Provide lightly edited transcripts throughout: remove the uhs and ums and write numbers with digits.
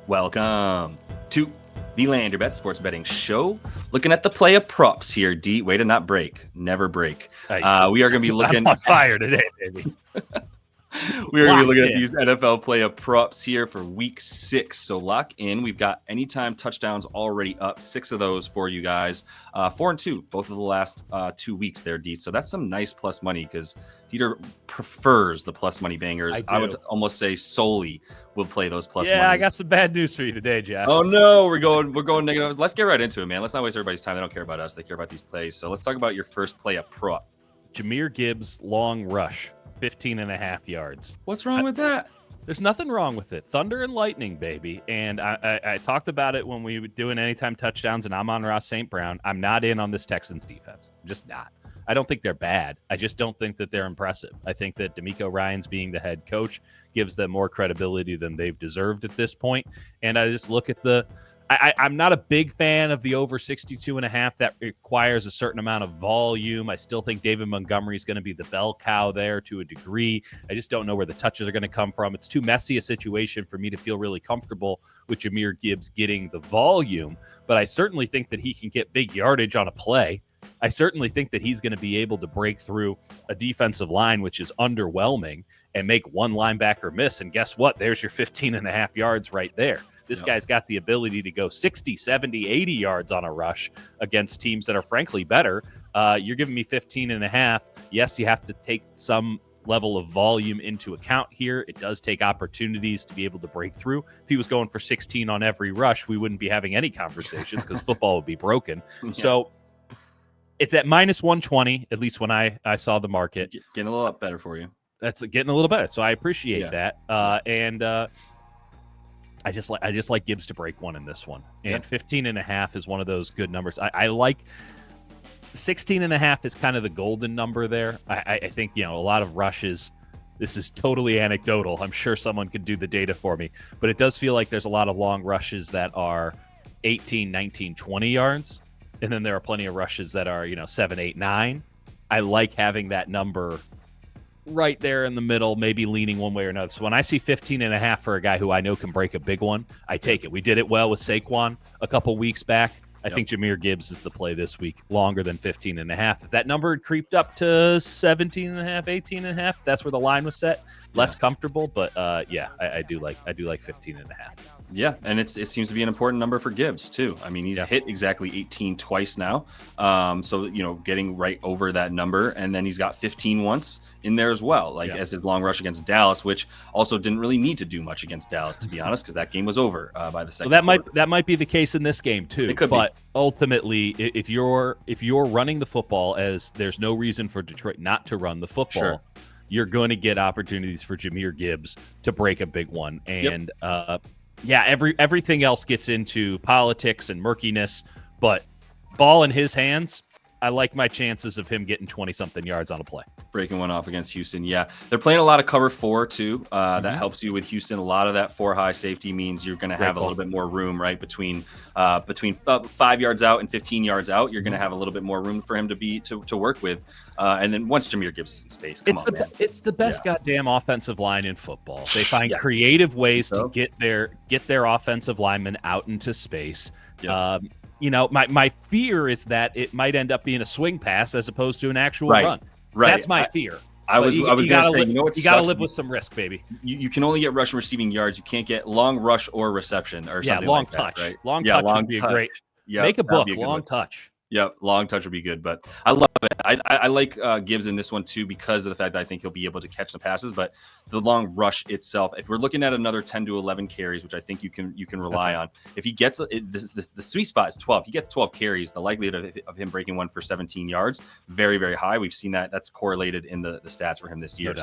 Welcome to the Land Your Bet Sports Betting Show. Looking at the play of props here, D. Way to not break. Never break. We are going to be looking... I'm on fire today, baby. We are going to be looking at these NFL play of props here for week 6. So lock in. We've got anytime touchdowns already up. 6 of those for you guys. 4 and 2, both of the last 2 weeks there, D. So that's some nice plus money because Dieter prefers the plus money bangers. I would almost say solely will play those plus money. Yeah, I got some bad news for you today, Josh. Oh no, we're going negative. Let's get right into it, man. Let's not waste everybody's time. They don't care about us. They care about these plays. So let's talk about your first play of prop. Jahmyr Gibbs long rush. 15.5 yards. What's wrong with that? There's nothing wrong with it. Thunder and lightning, baby. And I talked about it when we were doing anytime touchdowns, and I'm on Ross St. Brown. I'm not in on this Texans defense. I'm just not. I don't think they're bad. I just don't think that they're impressive. I think that D'Amico Ryans being the head coach gives them more credibility than they've deserved at this point. And I just look at I'm not a big fan of the over 62.5. That requires a certain amount of volume. I still think David Montgomery is going to be the bell cow there to a degree. I just don't know where the touches are going to come from. It's too messy a situation for me to feel really comfortable with Jahmyr Gibbs getting the volume, but I certainly think that he can get big yardage on a play. I certainly think that he's going to be able to break through a defensive line, which is underwhelming, and make one linebacker miss. And guess what? There's your 15.5 yards right there. This guy's got the ability to go 60, 70, 80 yards on a rush against teams that are frankly better. You're giving me 15.5. Yes, you have to take some level of volume into account here. It does take opportunities to be able to break through. If he was going for 16 on every rush, we wouldn't be having any conversations because football would be broken. Yeah. So it's at minus 120, at least when I saw the market. It's getting a little better for you. That's getting a little better. So I appreciate that. I just like Gibbs to break one in this one. And 15.5 is one of those good numbers. I like 16.5 is kind of the golden number there. I think, a lot of rushes. This is totally anecdotal. I'm sure someone could do the data for me. But it does feel like there's a lot of long rushes that are 18, 19, 20 yards. And then there are plenty of rushes that are, 7, 8, 9. I like having that number right there in the middle, maybe leaning one way or another. So when I see 15.5 for a guy who I know can break a big one, I take it. We did it well with Saquon a couple weeks back. I think Jahmyr Gibbs is the play this week, longer than 15.5. If that number had creeped up to 17.5, 18.5, that's where the line was set. Less comfortable, but I do like 15.5. Yeah, and it seems to be an important number for Gibbs too. I mean, he's hit exactly 18 twice now. So getting right over that number, and then he's got 15 once in there as well, as his long rush against Dallas, which also didn't really need to do much against Dallas, to be honest, because that game was over by the second. Well, that might be the case in this game too. It could be. Ultimately, if you're running the football, as there's no reason for Detroit not to run the football, you're going to get opportunities for Jahmyr Gibbs to break a big one, and everything else gets into politics and murkiness, but ball in his hands, I like my chances of him getting 20-something yards on a play. Breaking one off against Houston, they're playing a lot of cover 4 too. That helps you with Houston. A lot of that 4 high safety means you're going to have a little bit more room, right, between 5 yards out and 15 yards out. You're going to have a little bit more room for him to work with. And then once Jahmyr Gibbs is in space, it's the best goddamn offensive line in football. They find creative ways to get their offensive linemen out into space. My fear is that it might end up being a swing pass as opposed to an actual run. Right. That's my fear. I was going to say, you got to live with some risk, baby. You can only get rush and receiving yards. You can't get long rush or reception or something long like touch. That, right? Long touch would be great. Make a book, long touch. Yep, long touch would be good, but I love it. I like Gibbs in this one too because of the fact that I think he'll be able to catch some passes. But the long rush itself, if we're looking at another 10 to 11 carries, which I think you can rely on, if he gets the sweet spot is 12. If he gets 12 carries, the likelihood of him breaking one for 17 yards very, very high. We've seen that's correlated in the stats for him this year.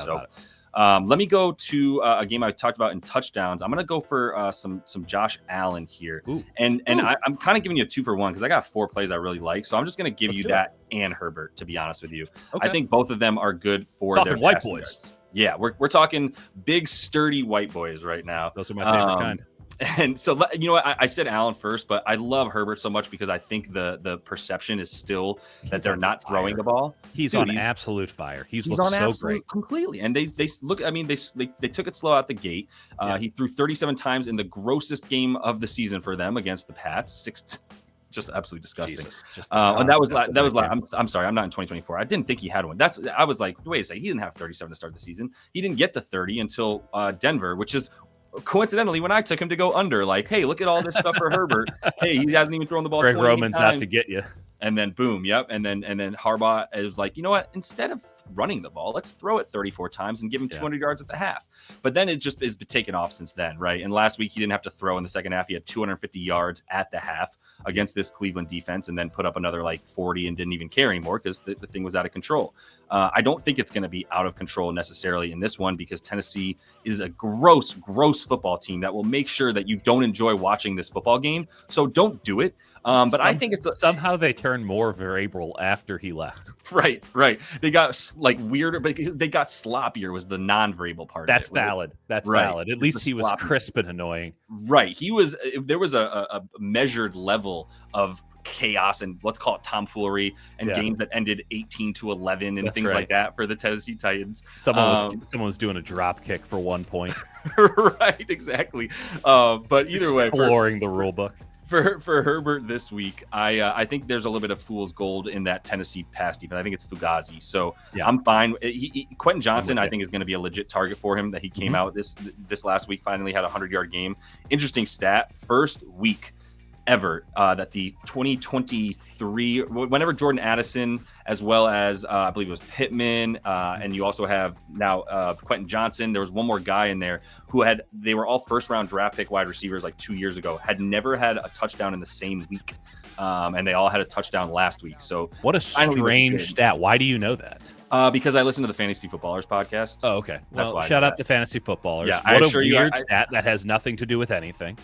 Let me go to a game I talked about in touchdowns. I'm going to go for some Josh Allen here. And I'm kind of giving you a 2-for-1 because I got 4 plays I really like. So I'm just going to give you that and Herbert, to be honest with you. Okay. I think both of them are good for their white boys. Yards. Yeah, we're talking big, sturdy white boys right now. Those are my favorite kind. And so, you know what? I said Allen first, but I love Herbert so much because I think the perception is still that they're not throwing the ball. He's on absolute fire. He's looked on so great. Completely. And they look, I mean, they took it slow out the gate. He threw 37 times in the grossest game of the season for them against the Pats. Just absolutely disgusting. And that was I'm sorry, I'm not in 2024. I didn't think he had one. I was like, wait a second, he didn't have 37 to start the season. He didn't get to 30 until Denver, which is coincidentally when I took him to go under. Like, hey, look at all this stuff for Herbert. Hey, he hasn't even thrown the ball. Greg Roman's out to get you. And then boom, yep. And then Harbaugh is like, you know what? Instead of running the ball, let's throw it 34 times and give him 200 yards at the half. But then it just is taken off since then, right? And last week he didn't have to throw in the second half. He had 250 yards at the half against this Cleveland defense, and then put up another like 40 and didn't even care anymore because the thing was out of control. I don't think it's going to be out of control necessarily in this one because Tennessee is a gross football team that will make sure that you don't enjoy watching this football game. So don't do it. But I think it's somehow they turned more variable after he left. Right. They got like weirder, but they got sloppier was the non-variable part. That's of it, valid. That's valid. At least he was crisp and annoying. Right. There was a measured level of chaos and let's call it tomfoolery and games that ended 18-11 and things like that for the Tennessee Titans. Someone was doing a drop kick for 1 point. Right. Exactly. But either way, exploring the rule book. For Herbert this week, I think there's a little bit of fool's gold in that Tennessee pass defense. I think it's Fugazi. So I'm fine. Quentin Johnson, I think, is going to be a legit target for him that he came out this last week, finally had a 100-yard game. Interesting stat, first week ever that the 2023, whenever Jordan Addison, as well as I believe it was Pittman, and you also have now Quentin Johnson. There was one more guy in there who they were all first-round draft pick wide receivers like 2 years ago, had never had a touchdown in the same week. And they all had a touchdown last week. So what a strange stat. Why do you know that? Because I listen to the Fantasy Footballers podcast. Oh, okay. Well, shout out to Fantasy Footballers. Yeah, what a weird stat that has nothing to do with anything.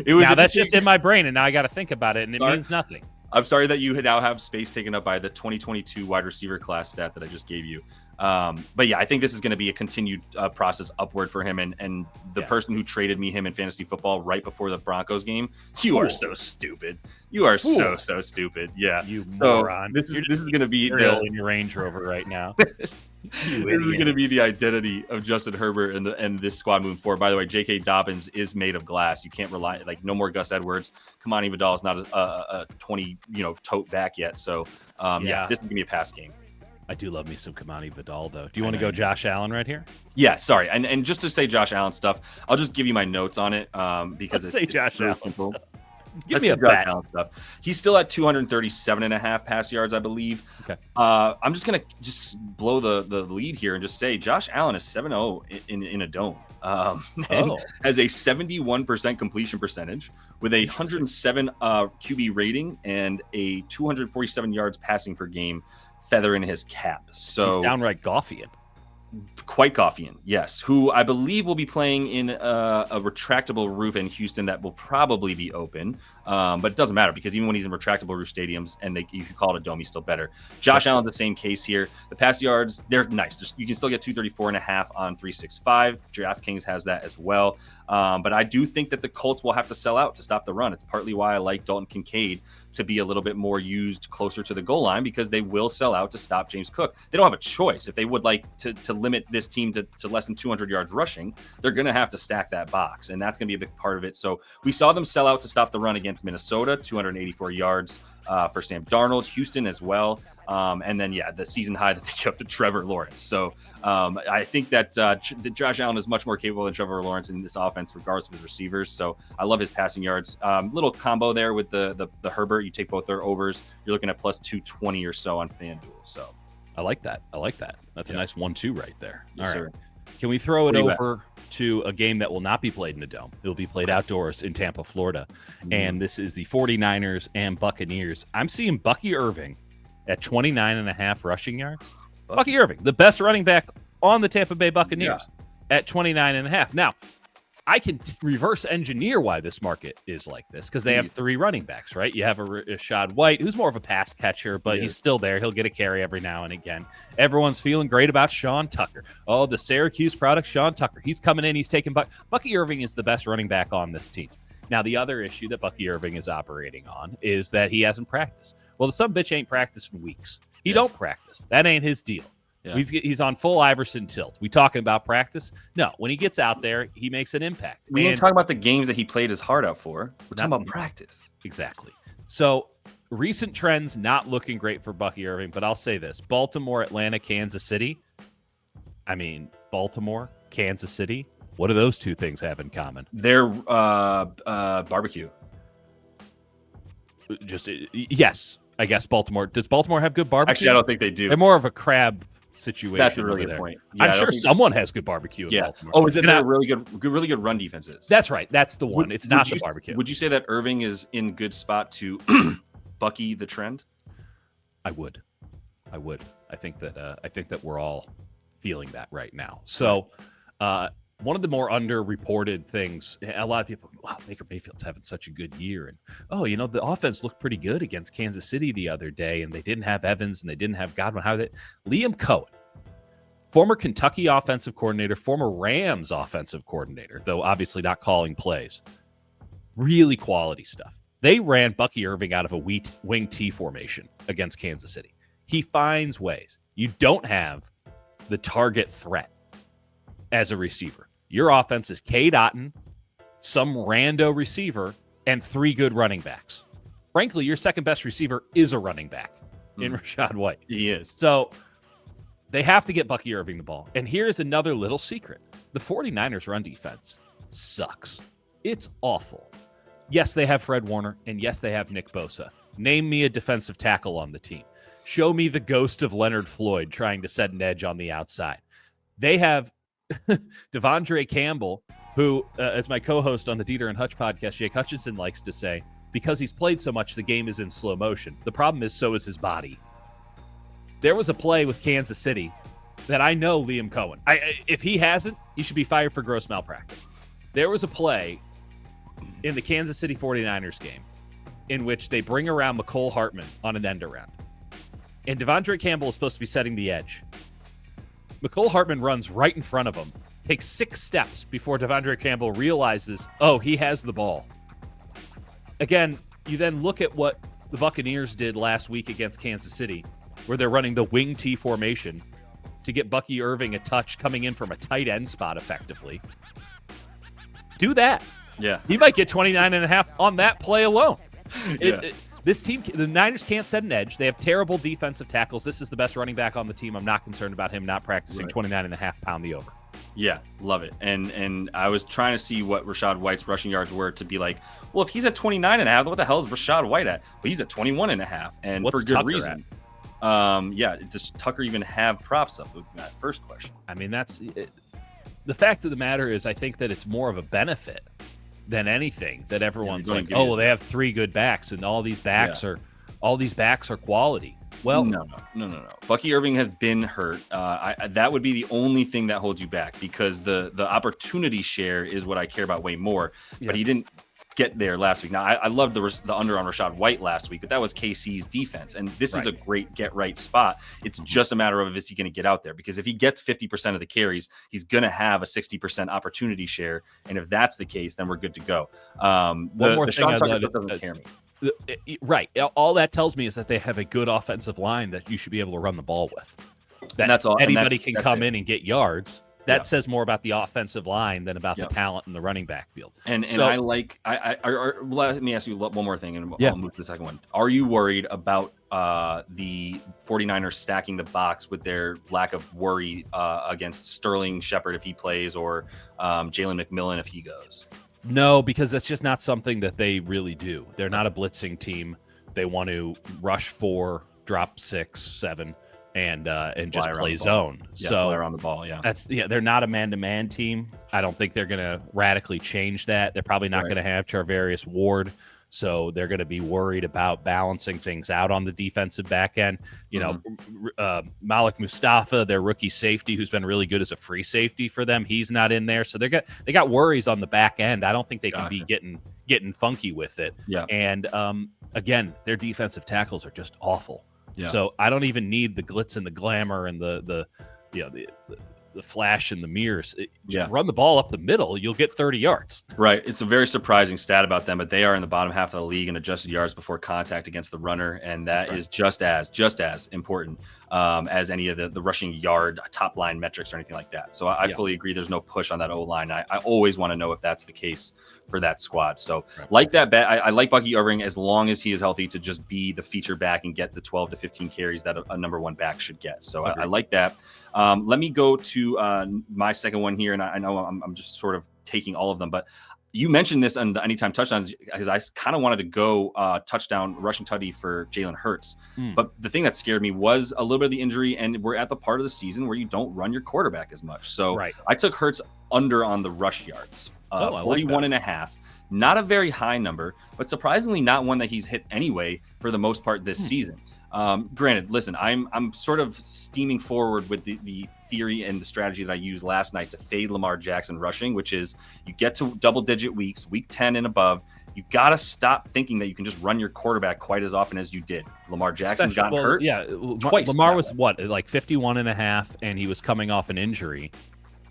Now that's just in my brain, and now I got to think about it, and it means nothing. I'm sorry that you now have space taken up by the 2022 wide receiver class stat that I just gave you. But yeah, I think this is going to be a continued process upward for him. And the person who traded him in fantasy football right before the Broncos game, you are so stupid. You are so stupid. Yeah, you moron. This is going to be in your Range Rover right now. This is going to be the identity of Justin Herbert and this squad moving forward. By the way, J.K. Dobbins is made of glass. You can't rely no more Gus Edwards. Kamani Vidal is not a 20 tote back yet. So this is going to be a pass game. I do love me some Kamani Vidal, though. Do you want to go Josh Allen right here? Yeah, sorry. And just to say Josh Allen stuff, I'll just give you my notes on it because it's Josh Allen simple. Give me a Josh Allen stuff. He's still at 237.5 pass yards, I believe. Okay. I'm just going to blow the lead here and just say Josh Allen is 7-0 in a dome. Has a 71% completion percentage with a 107 QB rating and a 247 yards passing per game. Feather in his cap. So he's downright Goffian. Quite Goffian, yes. Who I believe will be playing in a retractable roof in Houston that will probably be open. But it doesn't matter because even when he's in retractable roof stadiums and you can call it a dome, he's still better. Josh Allen's the same case here. The pass yards, they're nice. You can still get 234.5 on 365. DraftKings has that as well. But I do think that the Colts will have to sell out to stop the run. It's partly why I like Dalton Kincaid to be a little bit more used closer to the goal line because they will sell out to stop James Cook. They don't have a choice. If they would like to limit this team to less than 200 yards rushing, they're going to have to stack that box, and that's going to be a big part of it. So we saw them sell out to stop the run against Minnesota, 284 yards for Sam Darnold, Houston as well. And then, the season high that they gave up to Trevor Lawrence. So I think that Josh Allen is much more capable than Trevor Lawrence in this offense, regardless of his receivers. So I love his passing yards. Little combo there with the Herbert. You take both their overs. You're looking at plus 220 or so on FanDuel. So I like that. That's a nice 1-2 right there. Yes, all right. Sir. Can we throw it over to a game that will not be played in a dome? It will be played outdoors in Tampa, Florida. And this is the 49ers and Buccaneers. I'm seeing Bucky Irving at 29.5 rushing yards. Bucky Irving, the best running back on the Tampa Bay Buccaneers, at 29.5. Now, I can reverse engineer why this market is like this, because they have 3 running backs, right? You have a Rashad White, who's more of a pass catcher, but he's still there. He'll get a carry every now and again. Everyone's feeling great about Sean Tucker. Oh, the Syracuse product, Sean Tucker. He's coming in. He's taking Bucky Irving is the best running back on this team. Now, the other issue that Bucky Irving is operating on is that he hasn't practiced. Well, the son bitch ain't practiced in weeks. He don't practice. That ain't his deal. Yeah. He's on full Iverson tilt. We talking about practice? No. When he gets out there, he makes an impact. We ain't talking about the games that he played his heart out for. We're talking about practice. Exactly. So recent trends not looking great for Bucky Irving, but I'll say this. Baltimore, Atlanta, Kansas City. I mean, Baltimore, Kansas City. What do those 2 things have in common? They're barbecue. Yes. I guess Baltimore. Does Baltimore have good barbecue? Actually, I don't think they do. They're more of a crab situation. That's a really good point. Yeah, I'm sure someone has good barbecue in Baltimore. Oh, is it a really good run defenses? That's right. That's the one. It's not the barbecue. Would you say that Irving is in good spot to Bucky the trend? I would. I think that we're all feeling that right now. So, one of the more underreported things, a lot of people, wow, Baker Mayfield's having such a good year. And, the offense looked pretty good against Kansas City the other day, and they didn't have Evans and they didn't have Godwin. Liam Cohen, former Kentucky offensive coordinator, former Rams offensive coordinator, though obviously not calling plays. Really quality stuff. They ran Bucky Irving out of a wing T formation against Kansas City. He finds ways. You don't have the target threat as a receiver. Your offense is Cade Otton, some rando receiver, and 3 good running backs. Frankly, your second best receiver is a running back in Rashad White. He is. So they have to get Bucky Irving the ball. And here's another little secret. The 49ers run defense sucks. It's awful. Yes, they have Fred Warner, and yes, they have Nick Bosa. Name me a defensive tackle on the team. Show me the ghost of Leonard Floyd trying to set an edge on the outside. They have Devondre Campbell, who, as my co-host on the Dieter and Hutch podcast, Jake Hutchinson likes to say, because he's played so much, the game is in slow motion. The problem is, so is his body. There was a play with Kansas City that I know Liam Cohen. If he hasn't, he should be fired for gross malpractice. There was a play in the Kansas City 49ers game in which they bring around McCole Hartman on an end around. And Devondre Campbell is supposed to be setting the edge. McCole Hartman runs right in front of him, takes 6 steps before Devondre Campbell realizes, oh, he has the ball. Again, you then look at what the Buccaneers did last week against Kansas City, where they're running the wing T formation to get Bucky Irving a touch coming in from a tight end spot effectively. Do that. Yeah. He might get 29.5 on that play alone. This team, the Niners can't set an edge. They have terrible defensive tackles. This is the best running back on the team. I'm not concerned about him not practicing. 29.5 pound the over. Yeah, love it. And I was trying to see what Rashad White's rushing yards were to be like, well, if he's at 29.5, what the hell is Rashad White at? Well, he's at 21.5, and what's for good Tucker reason. Does Tucker even have props up? With that first question. I mean, that's it. The fact of the matter is, I think that it's more of a benefit than anything that everyone's like, oh, well, they have 3 good backs, and all these backs are quality. Well, no. Bucky Irving has been hurt. That would be the only thing that holds you back, because the opportunity share is what I care about way more. But he didn't get there last week. Now, I loved the under on Rashad White last week, but that was KC's defense, and this is a great get right spot. It's just a matter of, is he going to get out there? Because if he gets 50% of the carries, he's going to have a 60% opportunity share, and if that's the case, then we're good to go. One more thing, Sean Tucker stuff doesn't scare me. Right. All that tells me is that they have a good offensive line that you should be able to run the ball with. That's all. Anybody can come in and get yards. That says more about the offensive line than about the talent in the running back field. And let me ask you one more thing, and I'll move to the second one. Are you worried about the 49ers stacking the box with their lack of worry against Sterling Shepard if he plays, or Jalen McMillan if he goes? No, because that's just not something that they really do. They're not a blitzing team. They want to rush 4, drop 6, 7. And just play zone. Play around the ball. They're not a man-to-man team. I don't think they're going to radically change that. They're probably not going to have Charvarius Ward So they're going to be worried about balancing things out on the defensive back end. You know, Malik Mustafa, their rookie safety, who's been really good as a free safety for them, he's not in there. So they got worries on the back end. I don't think they can be getting funky with it. Yeah. And again, their defensive tackles are just awful. Yeah. So I don't even need the glitz and the glamour and the flash and the mirrors. Just run the ball up the middle, you'll get 30 yards. Right. It's a very surprising stat about them, but they are in the bottom half of the league in adjusted yards before contact against the runner, and that is just as important as any of the rushing yard top line metrics or anything like that. So I fully agree. There's no push on that O-line. I always want to know if that's the case for that squad. So like that bet, I like Bucky Irving as long as he is healthy to just be the feature back and get the 12 to 15 carries that a number one back should get. So I like that. Let me go to my second one here, and I know I'm just sort of taking all of them, but you mentioned this on the anytime touchdowns because I kind of wanted to go touchdown rushing tutty for Jalen Hurts. But the thing that scared me was a little bit of the injury, and we're at the part of the season where you don't run your quarterback as much. So I took Hurts under on the rush yards, 41 and a half. Not a very high number, but surprisingly not one that he's hit anyway for the most part this season. Granted, listen, I'm sort of steaming forward with the theory and the strategy that I used last night to fade Lamar Jackson rushing, which is you get to double-digit weeks, week 10 and above, you got to stop thinking that you can just run your quarterback quite as often as you did. Lamar Jackson got hurt. Yeah, twice. Lamar was like 51 and a half, and he was coming off an injury,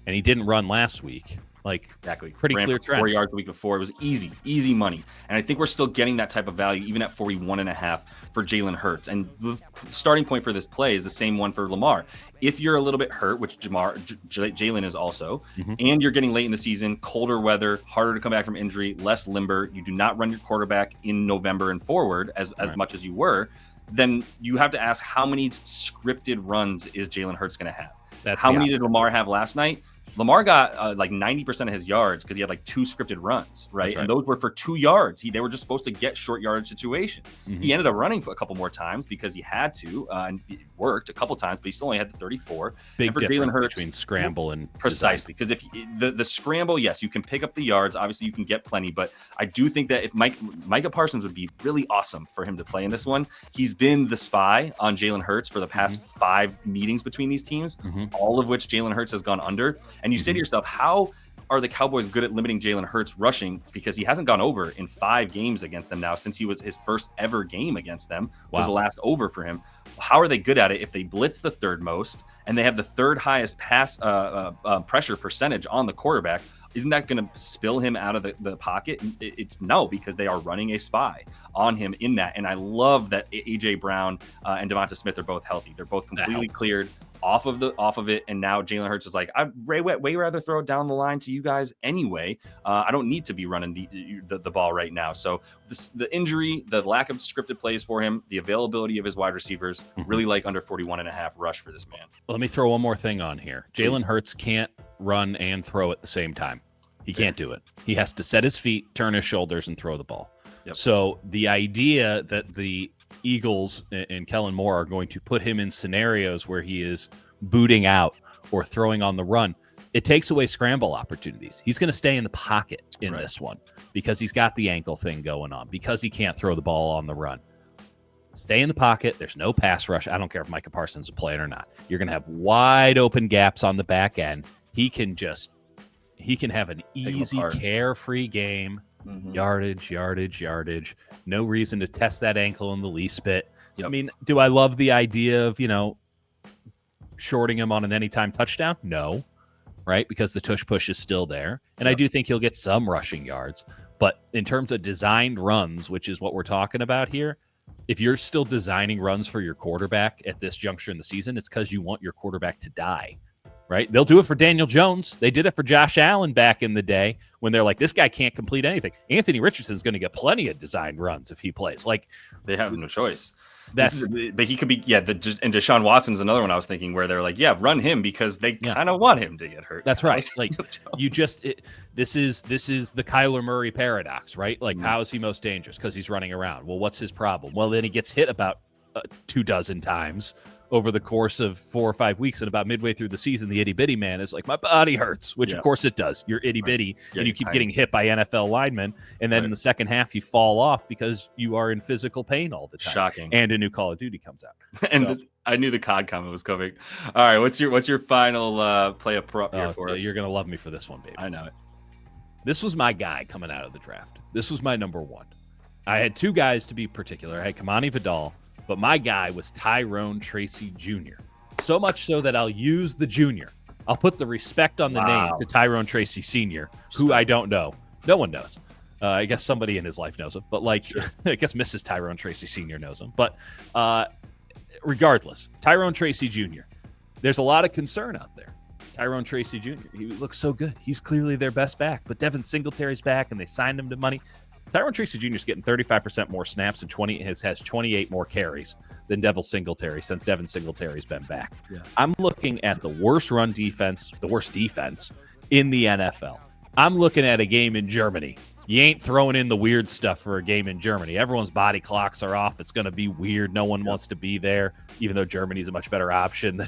and he didn't run last week. Like, exactly. Pretty clear trend. 4 yards the week before. It was easy money. And I think we're still getting that type of value, even at 41 and a half for Jalen Hurts. And the starting point for this play is the same one for Lamar. If you're a little bit hurt, which Jalen is also, and you're getting late in the season, colder weather, harder to come back from injury, less limber, you do not run your quarterback in November and forward as much as you were, then you have to ask how many scripted runs is Jalen Hurts going to have? How many did Lamar have last night? Lamar got like 90% of his yards because he had like 2 scripted runs, right? And those were for 2 yards. They were just supposed to get short yardage situations. He ended up running for a couple more times because he had to, and it worked a couple times, but he still only had the 34. Big and for difference Jalen Hurts, between scramble and precisely, because if the scramble, yes, you can pick up the yards. Obviously, you can get plenty, but I do think that if Micah Parsons would be really awesome for him to play in this one. He's been the spy on Jalen Hurts for the past 5 meetings between these teams, all of which Jalen Hurts has gone under. And you say to yourself, how are the Cowboys good at limiting Jalen Hurts rushing? Because he hasn't gone over in 5 games against them now since he was his first ever game against them was the last over for him. How are they good at it if they blitz the third most and they have the third highest pass pressure percentage on the quarterback? Isn't that going to spill him out of the pocket? It's no, because they are running a spy on him in that. And I love that A.J. Brown and Devonta Smith are both healthy. They're both completely cleared off of it. And now Jalen Hurts is like, I'd way rather throw it down the line to you guys anyway. I don't need to be running the ball right now. So the injury, the lack of scripted plays for him, the availability of his wide receivers, really like under 41 and a half rush for this man. Let me throw one more thing on here. Jalen Hurts can't run and throw at the same time. He can't do it. He has to set his feet, turn his shoulders, and throw the ball. So the idea that the Eagles and Kellen Moore are going to put him in scenarios where he is booting out or throwing on the run, it takes away scramble opportunities. He's going to stay in the pocket in this one because he's got the ankle thing going on, because he can't throw the ball on the run. Stay in the pocket. There's no pass rush. I don't care if Micah Parsons is playing or not. You're going to have wide open gaps on the back end. He can have an easy, carefree game. Yardage. No reason to test that ankle in the least bit. I mean, do I love the idea of, shorting him on an anytime touchdown? No, right? Because the tush push is still there. And I do think he'll get some rushing yards. But in terms of designed runs, which is what we're talking about here, if you're still designing runs for your quarterback at this juncture in the season, it's because you want your quarterback to die. Right? They'll do it for Daniel Jones. They did it for Josh Allen back in the day when they're like, this guy can't complete anything. Anthony Richardson's going to get plenty of designed runs if he plays. Like, they have no choice. But he could be, and Deshaun Watson is another one I was thinking where they're like, run him because they kind of want him to get hurt. That's right. Like this is the Kyler Murray paradox, right? Like, how is he most dangerous? Because he's running around. Well, what's his problem? Well, then he gets hit about 24 times over the course of 4 or 5 weeks, and about midway through the season, the itty bitty man is like, my body hurts, which of course it does. You're itty bitty, and you keep getting hit by NFL linemen, and then in the second half you fall off because you are in physical pain all the time. Shocking. And a new Call of Duty comes out. And I knew the COD comment was coming. All right, what's your final play a prop here for us? You're gonna love me for this one, baby. I know it. This was my guy coming out of the draft. This was my number one. I had two guys to be particular. I had Kamani Vidal, but my guy was Tyrone Tracy Jr. So much so that I'll use the junior. I'll put the respect on the name to Tyrone Tracy Sr., who I don't know. No one knows. I guess somebody in his life knows him, but I guess Mrs. Tyrone Tracy Sr. knows him. But regardless, Tyrone Tracy Jr., there's a lot of concern out there. Tyrone Tracy Jr., he looks so good. He's clearly their best back, but Devin Singletary's back, and they signed him to money. Tyrone Tracy Jr. is getting 35% more snaps and has 28 more carries than Devin Singletary since Devin Singletary's been back. Yeah. I'm looking at the worst run defense, the worst defense in the NFL. I'm looking at a game in Germany. You ain't throwing in the weird stuff for a game in Germany. Everyone's body clocks are off. It's going to be weird. No one wants to be there, even though Germany's a much better option than,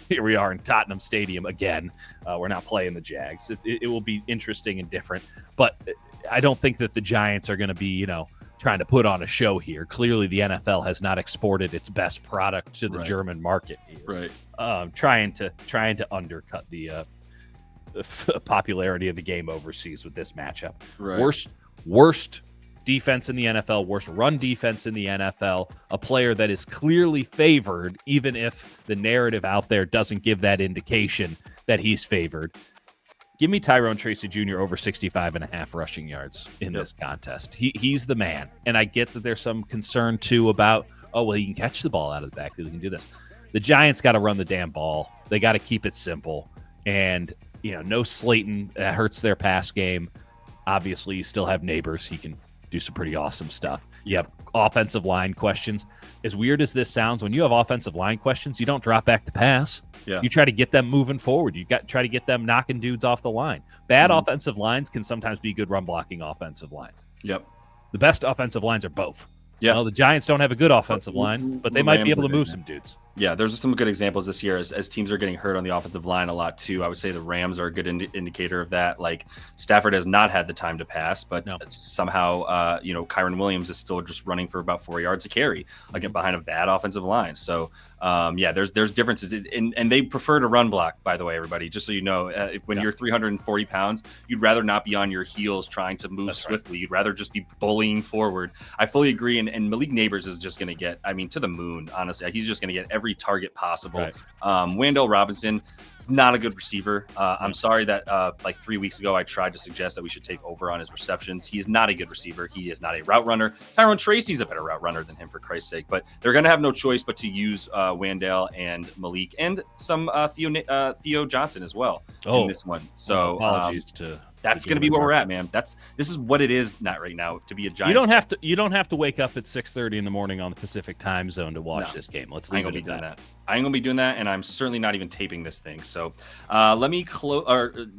here we are in Tottenham Stadium again. We're not playing the Jags. It will be interesting and different, but I don't think that the Giants are going to be, trying to put on a show here. Clearly, the NFL has not exported its best product to the German market here. Right. Trying to undercut the popularity of the game overseas with this matchup. Right. Worst defense in the NFL, worst run defense in the NFL, a player that is clearly favored, even if the narrative out there doesn't give that indication that he's favored. Give me Tyrone Tracy Jr. over 65.5 rushing yards in this contest. He's the man. And I get that there's some concern, too, about, he can catch the ball out of the backfield. He can do this. The Giants got to run the damn ball. They got to keep it simple. And, no Slayton. That hurts their pass game. Obviously, you still have Neighbors. He can do some pretty awesome stuff. You have offensive line questions. As weird as this sounds, when you have offensive line questions, you don't drop back to pass. Yeah. You try to get them moving forward. You try to get them knocking dudes off the line. Bad offensive lines can sometimes be good run blocking offensive lines. Yep. The best offensive lines are both. Yeah. Well, the Giants don't have a good offensive line, but they might be able to move some dudes. Yeah, there's some good examples this year as teams are getting hurt on the offensive line a lot too. I would say the Rams are a good indicator of that. Like Stafford has not had the time to pass, but somehow, Kyron Williams is still just running for about 4 yards a carry, again behind a bad offensive line. So, there's differences, and they prefer to run block. By the way, everybody, just so you know, when you're 340 pounds, you'd rather not be on your heels trying to move swiftly. You'd rather just be bullying forward. I fully agree, and Malik Neighbors is just going to get, to the moon. Honestly, he's just going to get every target possible. Right. Wandale Robinson is not a good receiver. I'm sorry that 3 weeks ago I tried to suggest that we should take over on his receptions. He is not a good receiver. He is not a route runner. Tyrone Tracy's a better route runner than him, for Christ's sake. But they're going to have no choice but to use Wandale and Malik and some Theo Johnson as well in this one. So apologies to. That's going to be where we're at, man. This is what it is right now to be a Giants. You don't have to wake up at 6:30 in the morning on the Pacific time zone to watch this game. Let's leave it at that. I ain't gonna be doing that, and I'm certainly not even taping this thing. So let me close.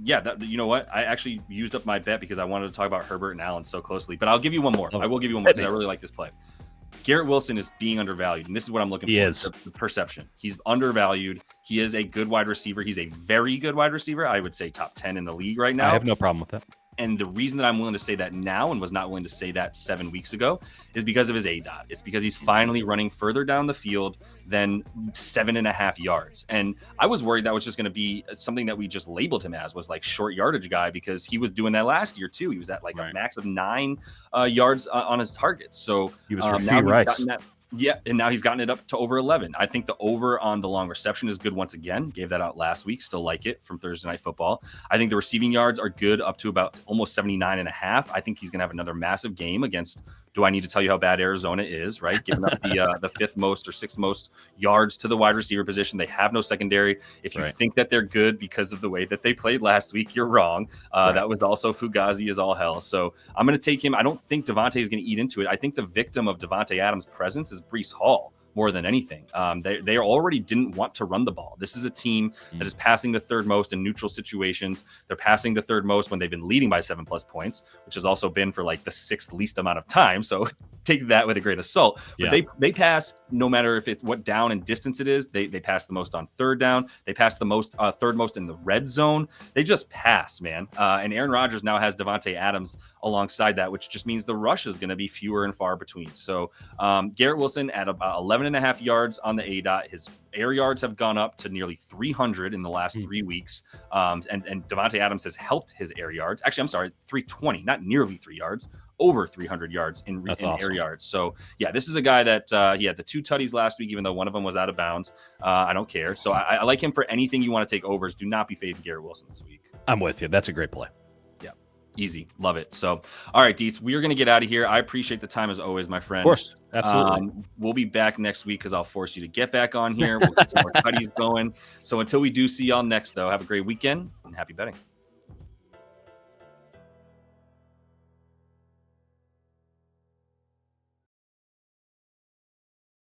You know what? I actually used up my bet because I wanted to talk about Herbert and Allen so closely. But I'll give you one more. I will give you one more because I really like this play. Garrett Wilson is being undervalued, and this is what I'm looking for. The perception. He's undervalued. He is a good wide receiver. He's a very good wide receiver. I would say top 10 in the league right now. I have no problem with that. And the reason that I'm willing to say that now and was not willing to say that 7 weeks ago is because of his ADOT. It's because he's finally running further down the field than 7.5 yards. And I was worried that was just going to be something that we just labeled him as, was like short yardage guy, because he was doing that last year too. He was at a max of 9 yards on his targets. So he was Rasheed Rice. Yeah, and now he's gotten it up to over 11. I think the over on the long reception is good once again. Gave that out last week. Still like it from Thursday Night Football. I think the receiving yards are good up to about almost 79.5. I think he's going to have another massive game against, do I need to tell you how bad Arizona is, right? Giving up the fifth most or sixth most yards to the wide receiver position. They have no secondary. If you think that they're good because of the way that they played last week, you're wrong. That was also Fugazi is all hell. So I'm going to take him. I don't think Devontae is going to eat into it. I think the victim of Devontae Adams' presence is Breece Hall more than anything. They already didn't want to run the ball. This is a team that is passing the third most in neutral situations. They're passing the third most when they've been leading by 7+ points, which has also been for like the 6th least amount of time. So take that with a grain of salt. But Yeah. they pass no matter if it's what down and distance it is. They pass the most on third down. They pass the most third most in the red zone. They just pass, man. And Aaron Rodgers now has Devontae Adams alongside that, which just means the rush is going to be fewer and far between. So Garrett Wilson at about 11.5 yards on the ADOT. His air yards have gone up to nearly 300 in the last 3 weeks. And Devontae Adams has helped his air yards. Actually, I'm sorry, 320, not nearly 3 yards, over 300 yards in air yards. So yeah, this is a guy that he had the 2 tutties last week, even though one of them was out of bounds. I don't care. So I like him for anything you want to take overs. Do not be fading Garrett Wilson this week. I'm with you. That's a great play. Easy. Love it. So, all right, Deets, we are going to get out of here. I appreciate the time as always, my friend. Of course. Absolutely. We'll be back next week because I'll force you to get back on here. We'll get some more cutties going. So until we do see y'all next, though, have a great weekend and happy betting.